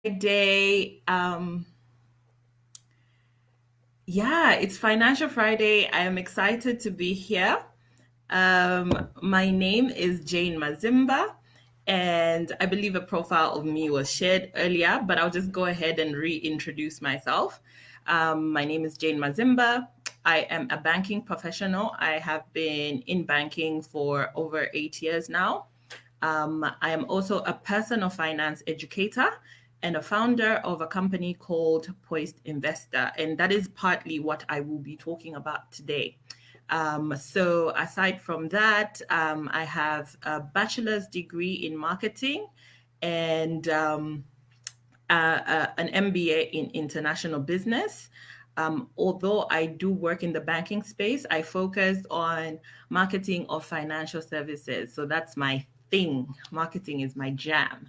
Day. Yeah, it's Financial Friday. I am excited to be here. My name is Jayne Mazimba, and I believe a profile of me was shared earlier, but I'll just go ahead and reintroduce myself. My name is Jayne Mazimba. I am a banking professional. I have been in banking for over 8 years now. I am also a personal finance educator and a founder of a company called Poised Investor. And that is partly what I will be talking about today. So, aside from that, I have a bachelor's degree in marketing and an MBA in international business. Although I do work in the banking space, I focus on marketing of financial services. So that's my thing. Marketing is my jam.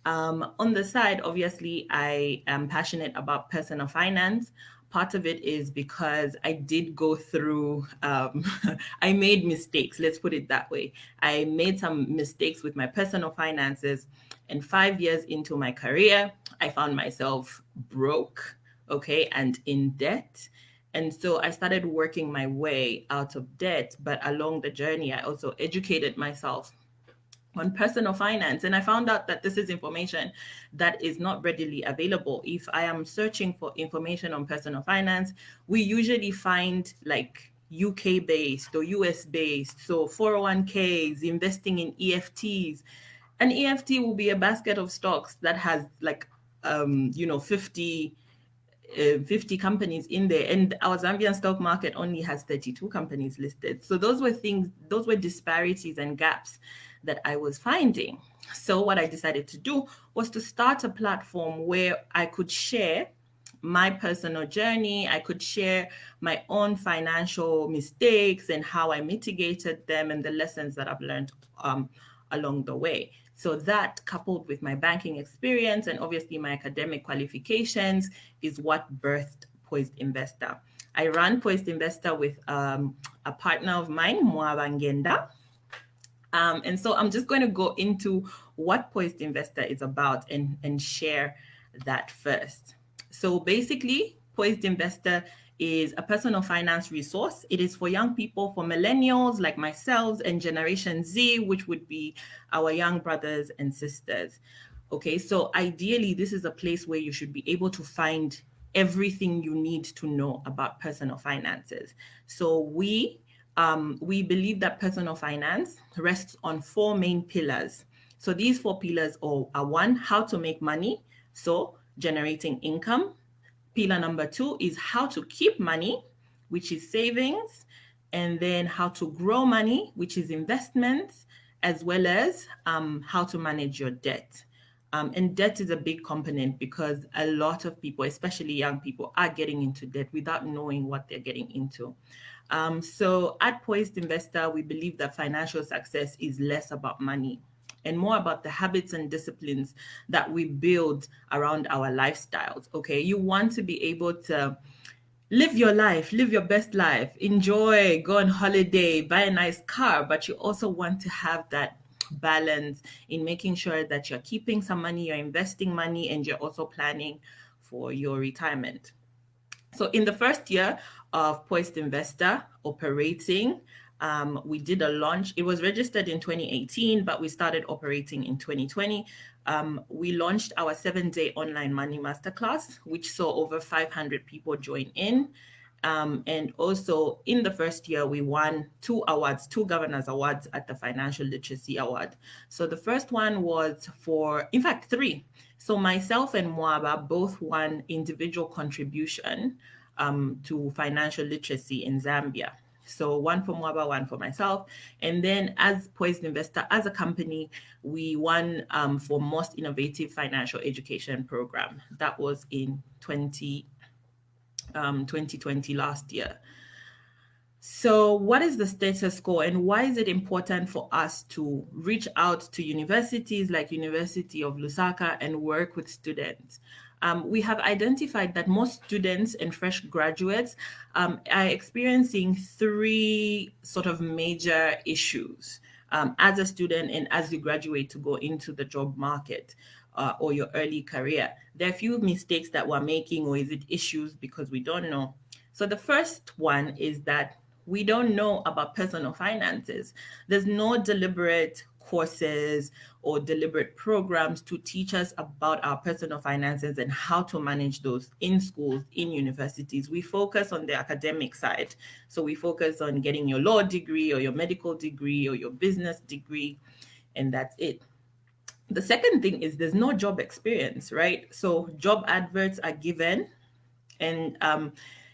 On the side, obviously, I am passionate about personal finance. Part of it is because I did go through, I made mistakes, let's put it that way. I made some mistakes with my personal finances. And 5 years into my career, I found myself broke, okay, and in debt. And so I started working my way out of debt. But along the journey, I also educated myself on personal finance. And I found out that this is information that is not readily available. If I am searching for information on personal finance, we usually find like UK based or US based. So 401ks, investing in EFTs. An EFT will be a basket of stocks that has like, 50 companies in there, and our Zambian stock market only has 32 companies listed. So those were disparities and gaps that I was finding. So what I decided to do was to start a platform where I could share my personal journey. I could share my own financial mistakes and how I mitigated them and the lessons that I've learned along the way. So that, coupled with my banking experience and obviously my academic qualifications, is what birthed Poised Investor. I ran Poised Investor with a partner of mine, Mwabangenda. And so I'm just going to go into what Poised Investor is about and share that first. So basically, Poised Investor is a personal finance resource. It is for young people, for millennials like myself and Generation Z, which would be our young brothers and sisters. Okay, so ideally, this is a place where you should be able to find everything you need to know about personal finances. So we believe that personal finance rests on four main pillars. So these four pillars are one, how to make money, so generating income. Pillar number two is how to keep money, which is savings, and then how to grow money, which is investments, as well as how to manage your debt. And debt is a big component because a lot of people, especially young people, are getting into debt without knowing what they're getting into. So at Poised Investor, we believe that financial success is less about money and more about the habits and disciplines that we build around our lifestyles. Okay, you want to be able to live your life, live your best life, enjoy, go on holiday, buy a nice car, but you also want to have that balance in making sure that you're keeping some money, you're investing money, and you're also planning for your retirement. So in the first year of Poised Investor operating, we did a launch. It was registered in 2018, but we started operating in 2020. We launched our 7-day Online Money Masterclass, which saw over 500 people join in. And also in the first year, we won two awards, two governors awards at the Financial Literacy Award. So the first one was for, in fact, three. So myself and Mwaba both won individual contribution to financial literacy in Zambia. So one for Mwaba, one for myself. And then as Poised Investor, as a company, we won for most innovative financial education program. That was in 2020 last year. So what is the status quo and why is it important for us to reach out to universities like University of Lusaka and work with students? We have identified that most students and fresh graduates are experiencing three sort of major issues as a student and as you graduate to go into the job market. or your early career. There are a few mistakes that we're making, or is it issues because we don't know? So the first one is that we don't know about personal finances. There's no deliberate courses or deliberate programs to teach us about our personal finances and how to manage those in schools, in universities. We focus on the academic side. So we focus on getting your law degree or your medical degree or your business degree, and that's it. The second thing is there's no job experience, right? So job adverts are given, and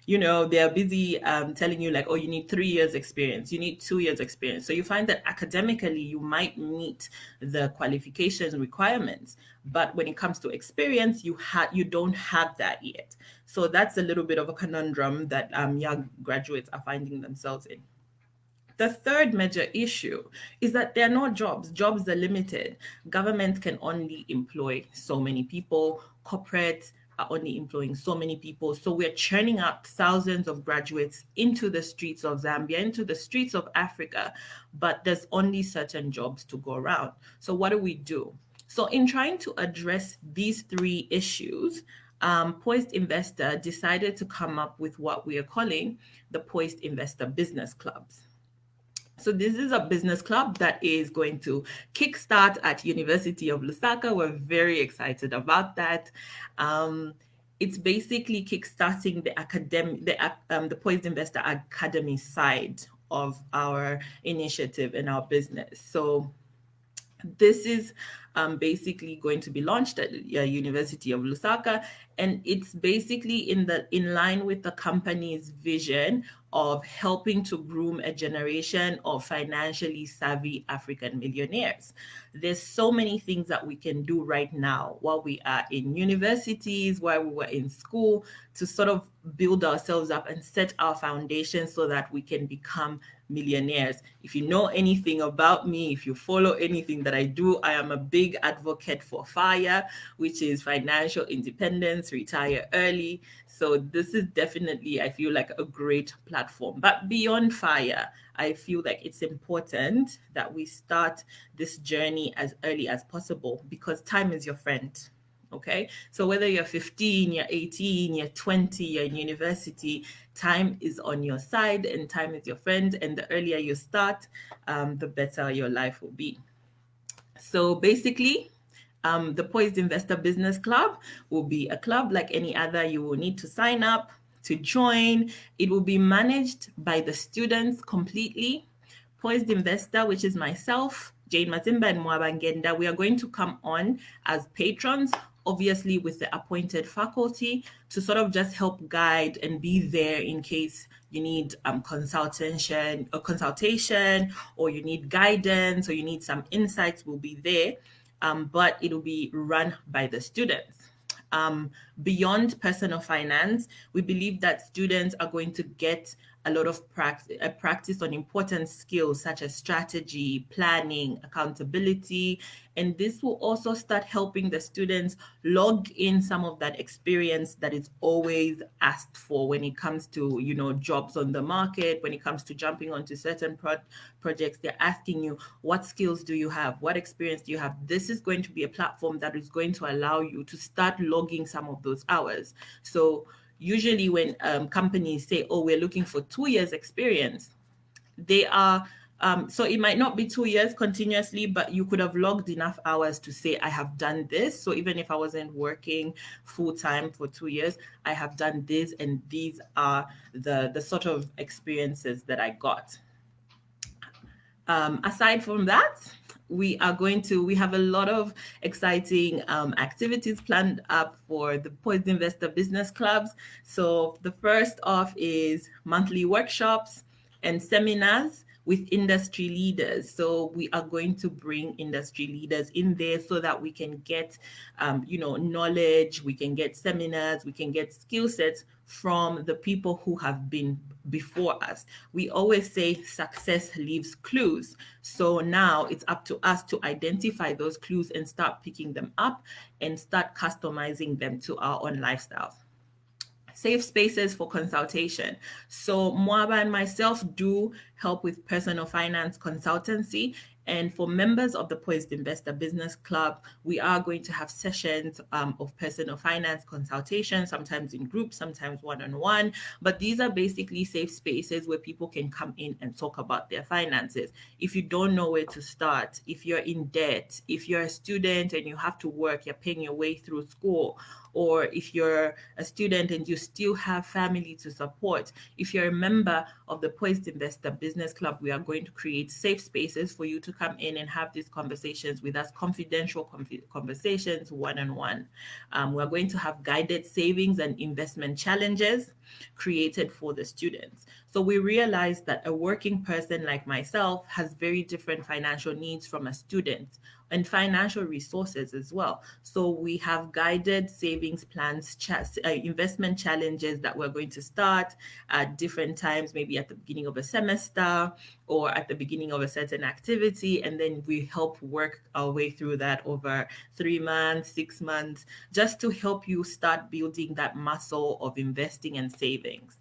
they're busy telling you like, oh, you need 3 years experience, you need 2 years experience. So you find that academically you might meet the qualifications requirements, but when it comes to experience, you don't have that yet. So that's a little bit of a conundrum that young graduates are finding themselves in. The third major issue is that there are no jobs. Jobs are limited. Government can only employ so many people. Corporates are only employing so many people. So we're churning out thousands of graduates into the streets of Zambia, into the streets of Africa, but there's only certain jobs to go around. So what do? So in trying to address these three issues, Poised Investor decided to come up with what we are calling the Poised Investor Business Clubs. So this is a business club that is going to kickstart at University of Lusaka. We're very excited about that. It's basically kickstarting the Poised Investor Academy side of our initiative and our business. So this is basically going to be launched at University of Lusaka, and it's basically in line with the company's vision of helping to groom a generation of financially savvy African millionaires. There's so many things that we can do right now while we are in universities, while we were in school, to sort of build ourselves up and set our foundation so that we can become millionaires. If you know anything about me, if you follow anything that I do, I am a big advocate for FIRE, which is financial independence, retire early. So this is definitely, I feel like, a great platform. But beyond FIRE, I feel like it's important that we start this journey as early as possible, because time is your friend. Okay, so whether you're 15, you're 18, you're 20, you're in university, time is on your side and time is your friend. And the earlier you start, the better your life will be. So basically, the Poised Investor Business Club will be a club like any other. You will need to sign up to join. It will be managed by the students completely. Poised Investor, which is myself, Jayne Mazimba, and Mwabangenda, we are going to come on as patrons, obviously with the appointed faculty, to sort of just help guide and be there in case you need consultation, or you need guidance, or you need some insights. We'll be there, but it'll be run by the students. Beyond personal finance, we believe that students are going to get a lot of practice on important skills such as strategy, planning, accountability, and this will also start helping the students log in some of that experience that is always asked for when it comes to, jobs on the market. When it comes to jumping onto certain projects, they're asking you, what skills do you have? What experience do you have? This is going to be a platform that is going to allow you to start logging some of those hours. So usually when companies say, oh, we're looking for 2 years experience, they are, so it might not be 2 years continuously, but you could have logged enough hours to say, I have done this. So even if I wasn't working full time for 2 years, I have done this, and these are the sort of experiences that I got. Aside from that, we have a lot of exciting activities planned up for the Poised Investor Business Clubs. So the first off is monthly workshops and seminars with industry leaders. So we are going to bring industry leaders in there so that we can get, knowledge, we can get seminars, we can get skill sets from the people who have been before us. We always say success leaves clues. So now it's up to us to identify those clues and start picking them up and start customizing them to our own lifestyles. Safe spaces for consultation. So Mwaba and myself do help with personal finance consultancy, And for members of the Poised Investor Business Club, we are going to have sessions of personal finance consultation, sometimes in groups, sometimes one-on-one. But these are basically safe spaces where people can come in and talk about their finances. If you don't know where to start, if you're in debt, if you're a student and you have to work, you're paying your way through school, or if you're a student and you still have family to support, if you're a member of the Poised Investor Business Club, we are going to create safe spaces for you to come in and have these conversations with us, confidential conversations, one-on-one. We're going to have guided savings and investment challenges created for the students. So we realized that a working person like myself has very different financial needs from a student, and financial resources as well. So we have guided savings plans, investment challenges that we're going to start at different times, maybe at the beginning of a semester or at the beginning of a certain activity. And then we help work our way through that over 3 months, 6 months, just to help you start building that muscle of investing and savings.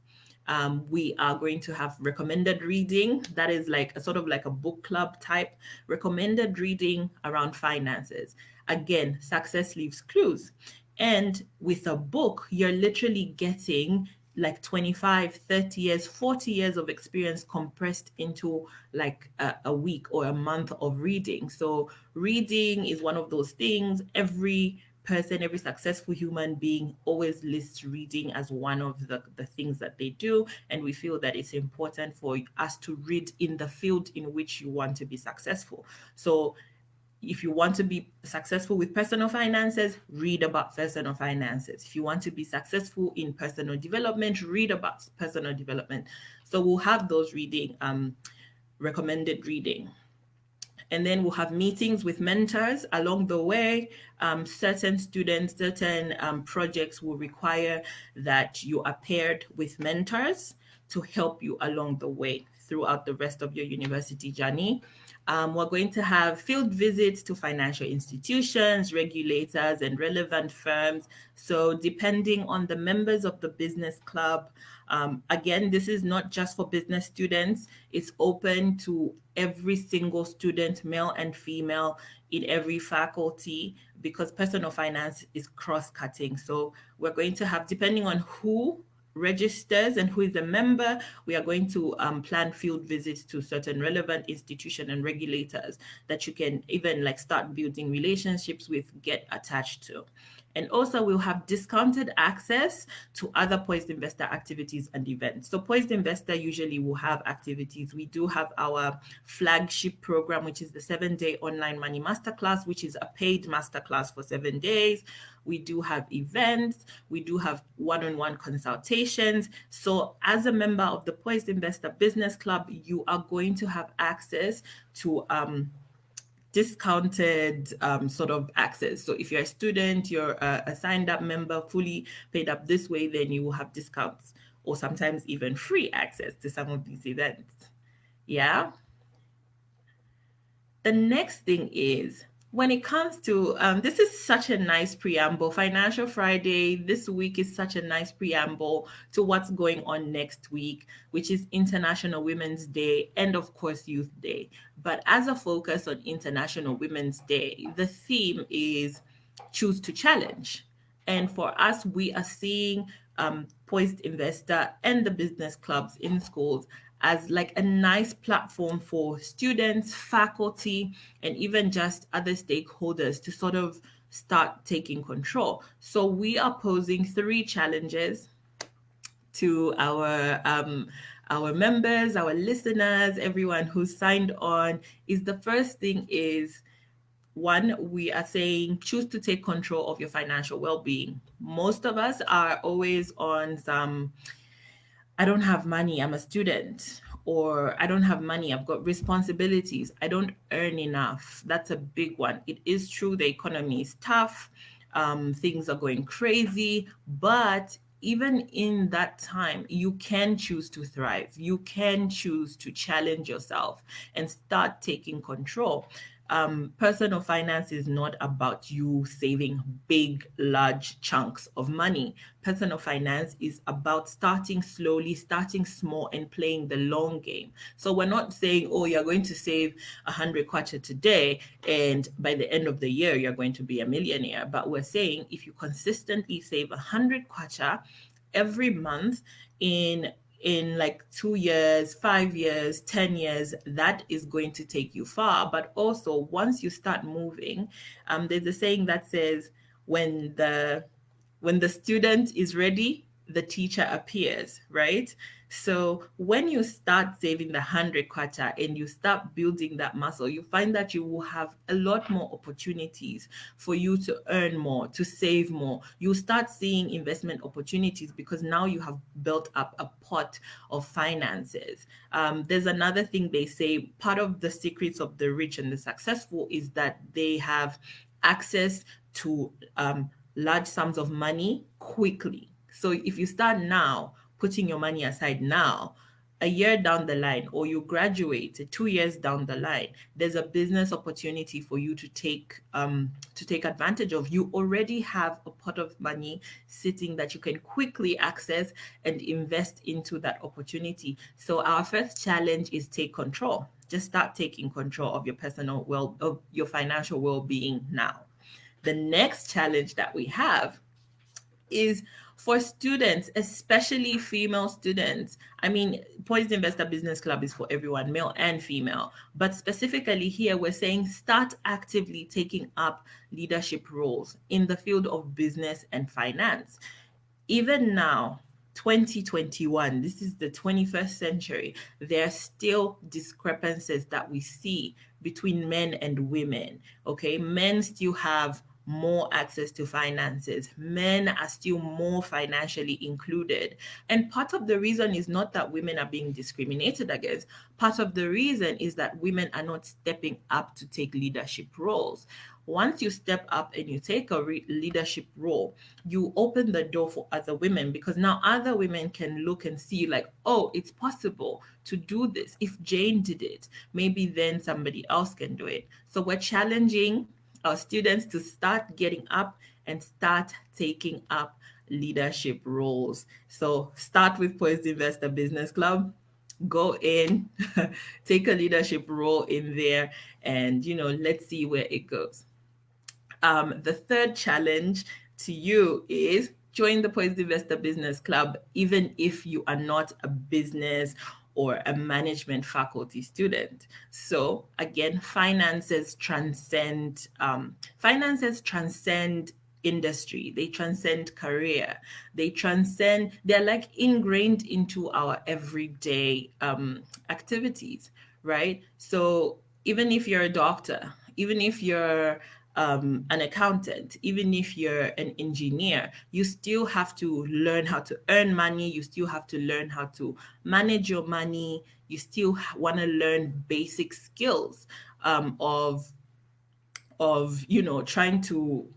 We are going to have recommended reading. That is like a sort of like a book club type recommended reading around finances. Again, success leaves clues. And with a book, you're literally getting like 25, 30 years, 40 years of experience compressed into like a week or a month of reading. So reading is one of those things. Every person, every successful human being always lists reading as one of the things that they do. And we feel that it's important for us to read in the field in which you want to be successful. So if you want to be successful with personal finances, read about personal finances. If you want to be successful in personal development, read about personal development. So we'll have those reading, recommended reading. And then we'll have meetings with mentors along the way. Certain students, certain projects will require that you are paired with mentors to help you along the way throughout the rest of your university journey. We're going to have field visits to financial institutions, regulators, and relevant firms. So depending on the members of the business club, again, this is not just for business students. It's open to every single student, male and female, in every faculty, because personal finance is cross-cutting. So we're going to have, depending on who registers and who is a member, we are going to plan field visits to certain relevant institutions and regulators that you can even like start building relationships with, get attached to. And also we'll have discounted access to other Poised Investor activities and events. So Poised Investor usually will have activities. We do have our flagship program, which is the 7-day Online Money Masterclass, which is a paid masterclass for 7 days. We do have events. We do have one-on-one consultations. So as a member of the Poised Investor Business Club, you are going to have access to discounted sort of access. So if you're a student, you're a signed up member, fully paid up this way, then you will have discounts or sometimes even free access to some of these events. Yeah. The next thing is, when it comes to, this is such a nice preamble. Financial Friday this week is such a nice preamble to what's going on next week, which is International Women's Day and, of course, Youth Day. But as a focus on International Women's Day, the theme is choose to challenge. And for us, we are seeing Poised Investor and the business clubs in schools as like a nice platform for students, faculty, and even just other stakeholders to sort of start taking control. So we are posing 3 challenges to our members, our listeners, everyone who's signed on. Is the first thing is, 1, we are saying choose to take control of your financial well-being. Most of us are always on some, I don't have money, I'm a student, or I don't have money, I've got responsibilities, I don't earn enough. That's a big one. It is true the economy is tough, things are going crazy, but even in that time, you can choose to thrive. You can choose to challenge yourself and start taking control. Personal finance is not about you saving big, large chunks of money. Personal finance is about starting slowly, starting small, and playing the long game. So we're not saying, oh, you're going to save 100 kwacha today, and by the end of the year, you're going to be a millionaire. But we're saying if you consistently save 100 kwacha every month in like 2 years, 5 years, 10 years, that is going to take you far. But also, once you start moving, there's a saying that says, when the student is ready, the teacher appears, right? So when you start saving the 100 kwacha and you start building that muscle, you find that you will have a lot more opportunities for you to earn more, to save more. You start seeing investment opportunities because now you have built up a pot of finances. There's another thing they say, part of the secrets of the rich and the successful is that they have access to large sums of money quickly. So if you start now, putting your money aside now, a year down the line, or you graduate 2 years down the line, there's a business opportunity for you to take advantage of. You already have a pot of money sitting that you can quickly access and invest into that opportunity. So our first challenge is take control. Just start taking control of of your financial well-being now. The next challenge that we have is for students, especially female students. I mean, Poised Investor Business Club is for everyone, male and female. But specifically here, we're saying start actively taking up leadership roles in the field of business and finance. Even now, 2021, this is the 21st century, there are still discrepancies that we see between men and women. Okay, men still have more access to finances. Men are still more financially included. And part of the reason is not that women are being discriminated against. Part of the reason is that women are not stepping up to take leadership roles. Once you step up and you take a leadership role, you open the door for other women, because now other women can look and see like, oh, it's possible to do this. If Jayne did it, maybe then somebody else can do it. So we're challenging our students to start getting up and start taking up leadership roles. So start with Poised Investor Business Club. Go in, take a leadership role in there, and let's see where it goes. The third challenge to you is join the Poised Investor Business Club, even if you are not a business or a management faculty student. So again, finances transcend industry, they transcend career, they're like ingrained into our everyday activities, right? So even if you're a doctor, even if you're an accountant, even if you're an engineer, you still have to learn how to earn money. You still have to learn how to manage your money. You still want to learn basic skills of trying to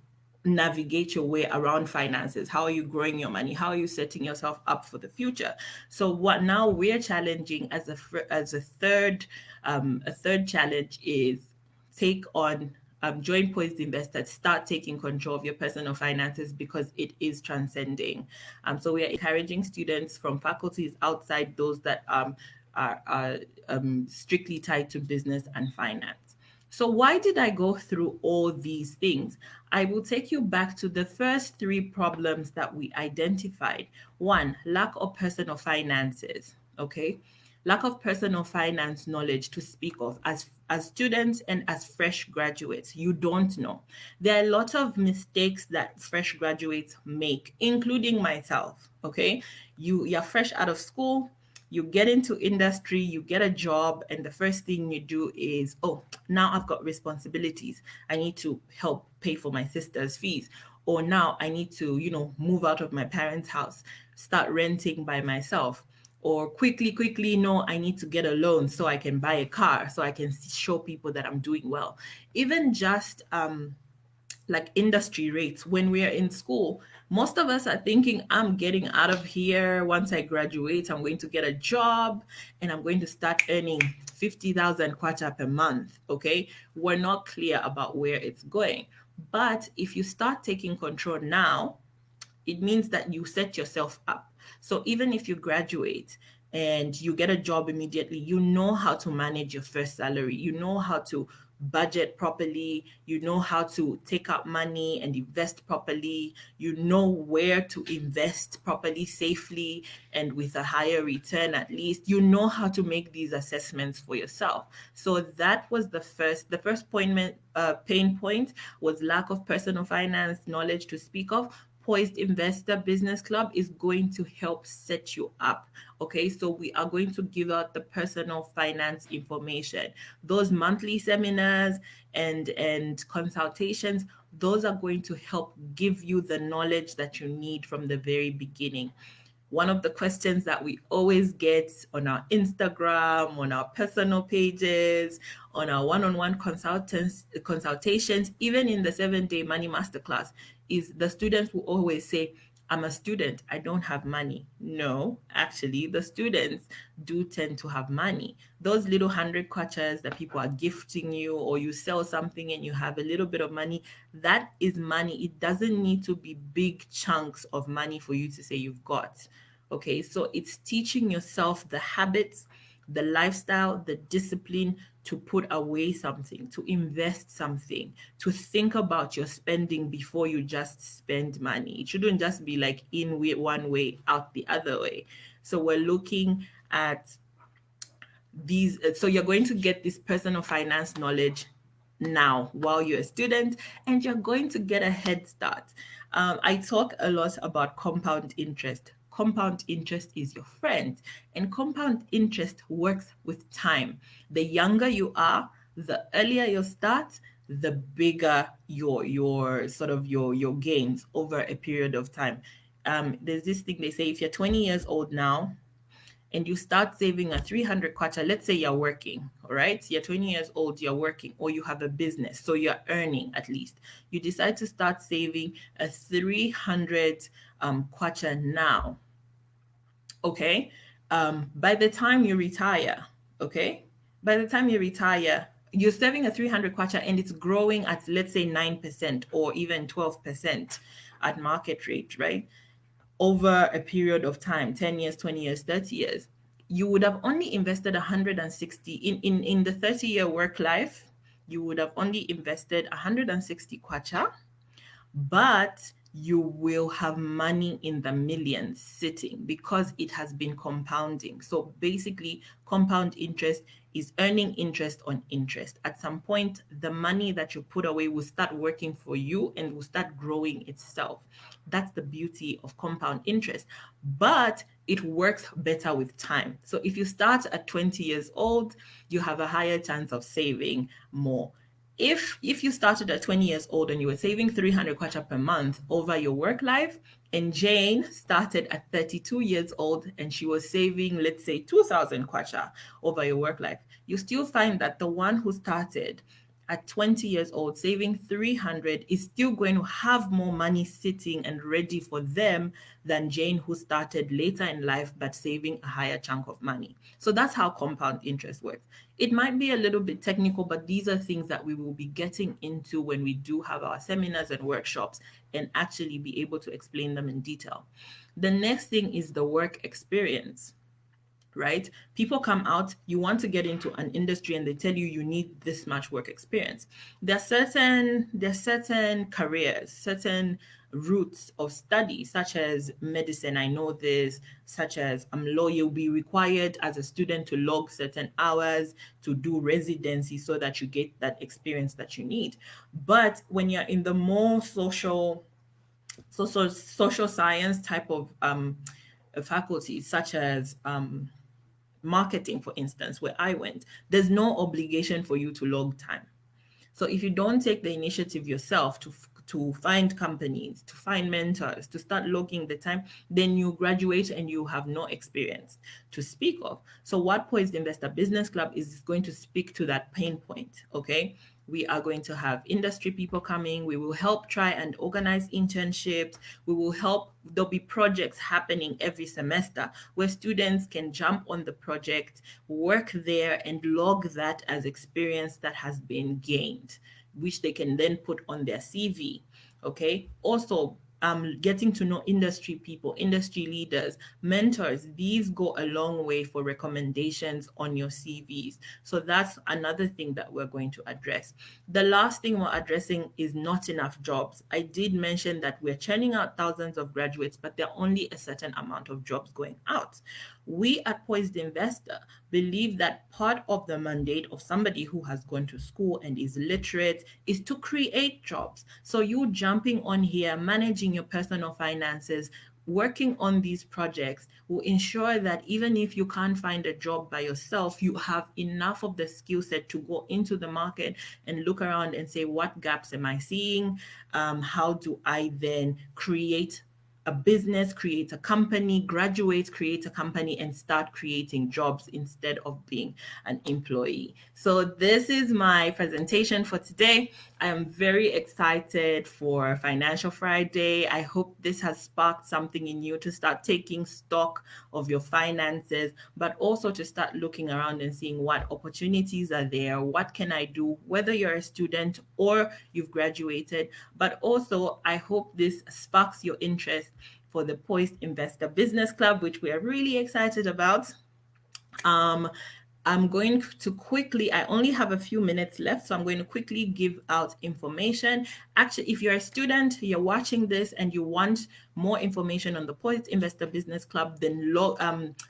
navigate your way around finances. How are you growing your money? How are you setting yourself up for the future? So what now we're challenging as a third challenge is take on join Poised Investor, start taking control of your personal finances, because it is transcending. So we are encouraging students from faculties outside those that are strictly tied to business and finance. So why did I go through all these things? I will take you back to the first three problems that we identified. One, lack of personal finances. Okay. Lack of personal finance knowledge to speak of. As students and as fresh graduates, you don't know. There are a lot of mistakes that fresh graduates make, including myself. Okay. You're fresh out of school, you get into industry, you get a job, and the first thing you do is, oh, now I've got responsibilities. I need to help pay for my sister's fees. Or now I need to, move out of my parents' house, start renting by myself. Or quickly, no, I need to get a loan so I can buy a car, so I can show people that I'm doing well. Even just like industry rates, when we are in school, Most of us are thinking, I'm getting out of here. Once I graduate, I'm going to get a job and I'm going to start earning 50,000 kwacha per month. Okay. We're not clear about where it's going. But if you start taking control now, it means that you set yourself up. So even if you graduate and you get a job immediately, you know how to manage your first salary, you know how to budget properly, you know how to take out money and invest properly, you know where to invest properly, safely, and with a higher return. At least you know how to make these assessments for yourself. So that was the first pain point was lack of personal finance knowledge to speak of. Poised Investor Business Club is going to help set you up. Okay, so we are going to give out the personal finance information. Those monthly seminars and consultations, those are going to help give you the knowledge that you need from the very beginning. One of the questions that we always get on our Instagram, on our personal pages, on our one-on-one consultations, even in the 7-day money masterclass, is the students will always say, I'm a student, I don't have money. No, actually, the students do tend to have money. Those little 100 kwachas that people are gifting you, or you sell something and you have a little bit of money, that is money. It doesn't need to be big chunks of money for you to say you've got. Okay, so it's teaching yourself the habits, the lifestyle, the discipline to put away something, to invest something, to think about your spending before you just spend money. It shouldn't just be like in one way, out the other way. So we're looking at these. So you're going to get this personal finance knowledge now while you're a student, and you're going to get a head start. I talk a lot about compound interest. Compound interest is your friend, and compound interest works with time. The younger you are, the earlier you start, the bigger your gains over a period of time. There's this thing they say: if you're 20 years old now and you start saving a 300 kwacha, let's say you're working, all right? You're 20 years old, you're working, or you have a business, so you're earning at least. You decide to start saving a 300 kwacha now, okay? By the time you retire, okay? By the time you retire, you're saving a 300 kwacha and it's growing at, let's say, 9% or even 12% at market rate, right? Over a period of time, 10 years, 20 years, 30 years, you would have only invested 160 in the 30-year work life. You would have only invested 160 kwacha, but you will have money in the millions sitting because it has been compounding. So basically, compound interest is earning interest on interest. At some point, the money that you put away will start working for you and will start growing itself. That's the beauty of compound interest. But it works better with time. So if you start at 20 years old, you have a higher chance of saving more. If you started at 20 years old and you were saving 300 kwacha per month over your work life, and Jayne started at 32 years old and she was saving, let's say, 2,000 kwacha over your work life, you still find that the one who started at 20 years old saving 300 is still going to have more money sitting and ready for them than Jayne, who started later in life but saving a higher chunk of money. So that's how compound interest works. It might be a little bit technical, but these are things that we will be getting into when we do have our seminars and workshops and actually be able to explain them in detail. The next thing is the work experience. Right? People come out, you want to get into an industry and they tell you you need this much work experience. There are certain careers, certain routes of study, such as medicine. I know this, such as law. You'll be required as a student to log certain hours to do residency so that you get that experience that you need. But when you're in the more social science type of faculties, such as marketing, for instance, where I went, there's no obligation for you to log time. So if you don't take the initiative yourself to find companies, to find mentors, to start logging the time, then you graduate and you have no experience to speak of. So what Poised Investor Business Club is going to speak to that pain point, okay? We are going to have industry people coming. We will help try and organize internships. We will help, there'll be projects happening every semester where students can jump on the project, work there, and log that as experience that has been gained, which they can then put on their CV. Okay. Also, getting to know industry people, industry leaders, mentors, these go a long way for recommendations on your CVs. So that's another thing that we're going to address. The last thing we're addressing is not enough jobs. I did mention that we're churning out thousands of graduates, but there are only a certain amount of jobs going out. We at Poised Investor believe that part of the mandate of somebody who has gone to school and is literate is to create jobs. So you jumping on here, managing your personal finances, working on these projects will ensure that even if you can't find a job by yourself, you have enough of the skill set to go into the market and look around and say, what gaps am I seeing? How do I then create a business, create a company, graduate, create a company, and start creating jobs instead of being an employee. So this is my presentation for today. I am very excited for Financial Friday. I hope this has sparked something in you to start taking stock of your finances, but also to start looking around and seeing what opportunities are there. What can I do, whether you're a student or you've graduated, but also I hope this sparks your interest for the Poised Investor Business Club, which we are really excited about. I'm going to quickly, I only have a few minutes left, so I'm going to quickly give out information. Actually, if you're a student, you're watching this and you want more information on the Poised Investor Business Club, then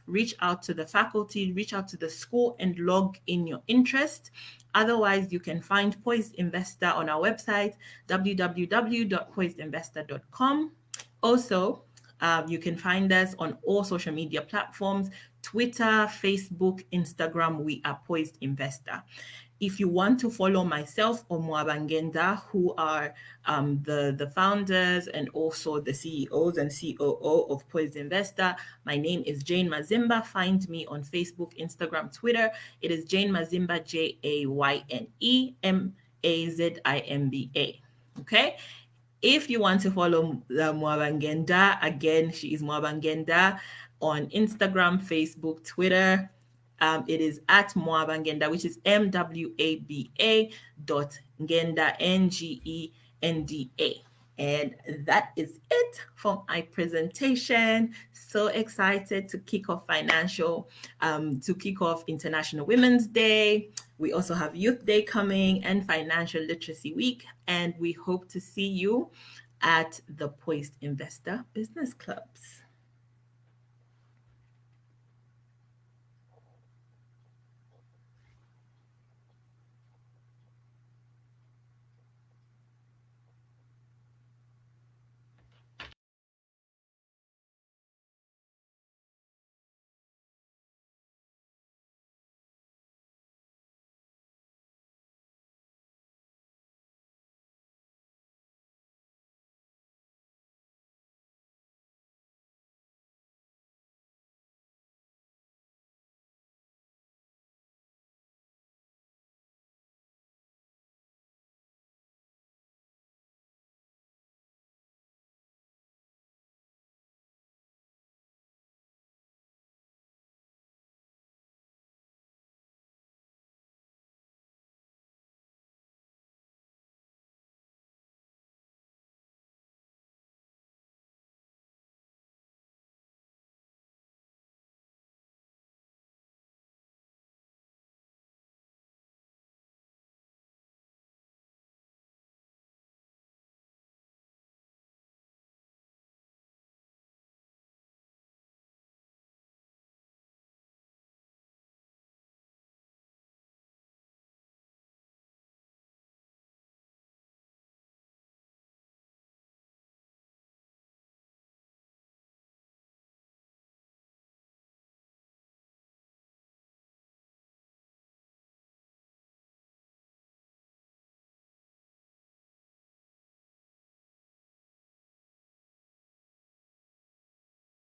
reach out to the faculty, reach out to the school and log in your interest. Otherwise, you can find Poised Investor on our website, www.poisedinvestor.com. Also, you can find us on all social media platforms, Twitter, Facebook, Instagram. We are Poised Investor. If you want to follow myself or Mwabangenda, who are the founders and also the CEOs and COO of Poised Investor, my name is Jayne Mazimba. Find me on Facebook, Instagram, Twitter. It is Jayne Mazimba, JayneMazimba. Okay. If you want to follow Mwabangenda, again, she is Mwabangenda on Instagram, Facebook, Twitter. It is at Mwabangenda, which is MWABA Ngenda, NGENDA. And that is it for my presentation. So excited to kick off International Women's Day. We also have Youth Day coming and Financial Literacy Week. And we hope to see you at the Poised Investor Business Clubs.